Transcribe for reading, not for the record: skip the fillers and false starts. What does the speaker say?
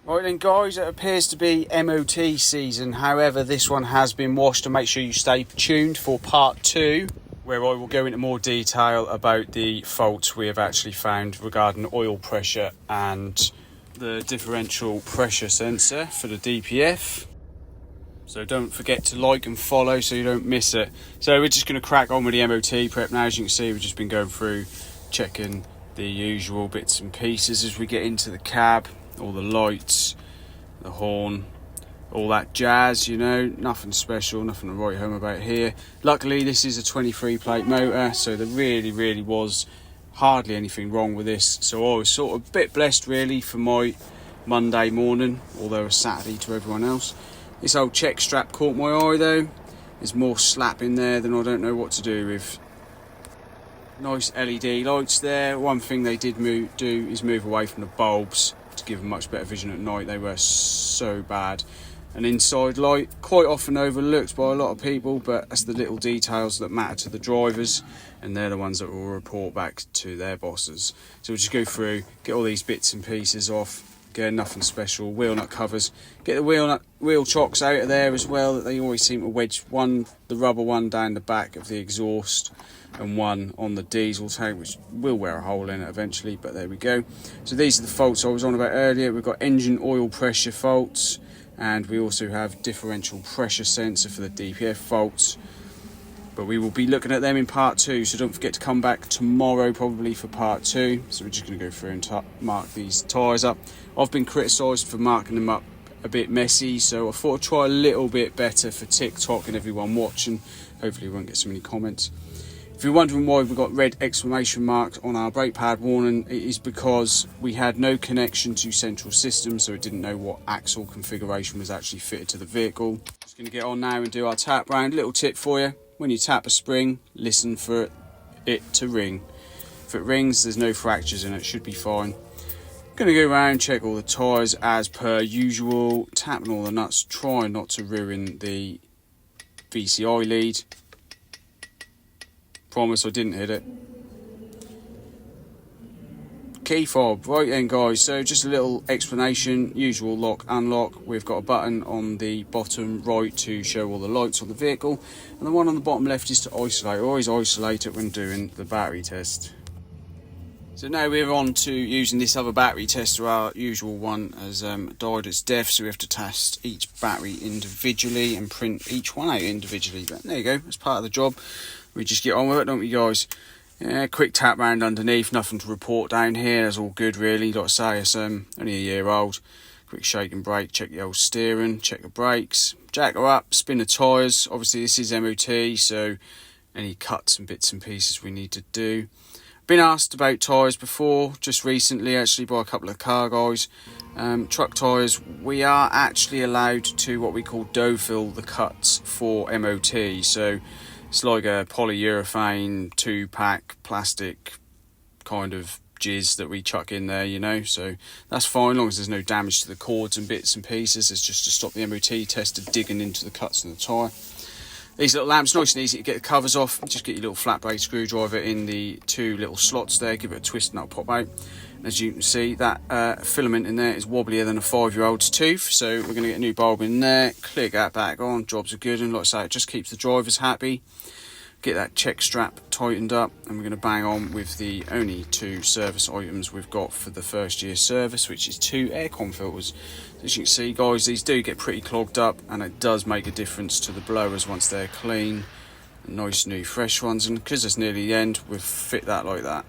Right then guys, it appears to be MOT season. However, this one has been washed, and make sure you stay tuned for part 2, where I will go into more detail about the faults we have actually found regarding oil pressure and the differential pressure sensor for the DPF. So don't forget to like and follow so you don't miss it. So we're just going to crack on with the MOT prep now. As you can see, we've just been going through checking the usual bits and pieces as we get into the cab. All the lights, the horn, all that jazz, you know, nothing special, nothing to write home about here. Luckily this is a 23 plate motor, so there really was hardly anything wrong with this. So I was sort of a bit blessed really for my Monday morning, although a Saturday to everyone else. This old check strap caught my eye though. There's more slap in there than I don't know what to do with. Nice LED lights there. One thing they did do is move away from the bulbs to give them much better vision at night. They were so bad. An inside light, quite often overlooked by a lot of people, but that's the little details that matter to the drivers, and they're the ones that will report back to their bosses. So we'll just go through, get all these bits and pieces off. Again, nothing special. Wheel nut covers. Get the wheel chocks out of there as well, that they always seem to wedge the rubber one down the back of the exhaust and one on the diesel tank, which will wear a hole in it eventually, but there we go. So these are the faults I was on about earlier. We've got engine oil pressure faults, and we also have differential pressure sensor for the DPF faults, but we will be looking at them in part 2, so don't forget to come back tomorrow probably for part 2. So we're just going to go through and mark these tyres up. I've been criticised for marking them up a bit messy, so I thought I'd try a little bit better for TikTok and everyone watching. Hopefully we won't get so many comments. If you're wondering why we've got red exclamation marks on our brake pad warning, it is because we had no connection to central system, so it didn't know what axle configuration was actually fitted to the vehicle. Just going to get on now and do our tap round. Little tip for you: when you tap a spring, listen for it to ring. If it rings, there's no fractures in it, should be fine. Going to go around, check all the tyres as per usual, tapping all the nuts, trying not to ruin the VCI lead. Promise I didn't hit it. Key fob, right then guys, so just a little explanation. Usual lock, unlock. We've got a button on the bottom right to show all the lights on the vehicle, and the one on the bottom left is to isolate. Always isolate it when doing the battery test. So now we're on to using this other battery tester. Our usual one has died its death, so we have to test each battery individually and print each one out individually. But there you go, that's part of the job. We just get on with it, don't we guys? Yeah, quick tap round underneath, nothing to report down here. That's all good really. Like I say, it's only a year old. Quick shake and brake, check the old steering, check the brakes, jack her up, spin the tyres. Obviously this is MOT, so any cuts and bits and pieces we need to do. Been asked about tyres before, just recently actually, by a couple of car guys. Truck tyres, we are actually allowed to what we call dough fill the cuts for MOT. So it's like a polyurethane 2-pack plastic kind of jizz that we chuck in there, you know. So that's fine, as long as there's no damage to the cords and bits and pieces. It's just to stop the MOT tester digging into the cuts in the tyre. These little lamps, nice and easy to get the covers off. Just get your little flat blade screwdriver in the 2 little slots there, give it a twist and that'll pop out. And as you can see, that filament in there is wobblier than a 5-year-old's tooth, so we're going to get a new bulb in there, click that back on, jobs are good, and like I say, it just keeps the drivers happy. Get that check strap tightened up, and we're going to bang on with the only 2 service items we've got for the first year service, which is 2 aircon filters. As you can see guys, these do get pretty clogged up, and it does make a difference to the blowers once they're clean. Nice new fresh ones, and because it's nearly the end, we'll fit that like that.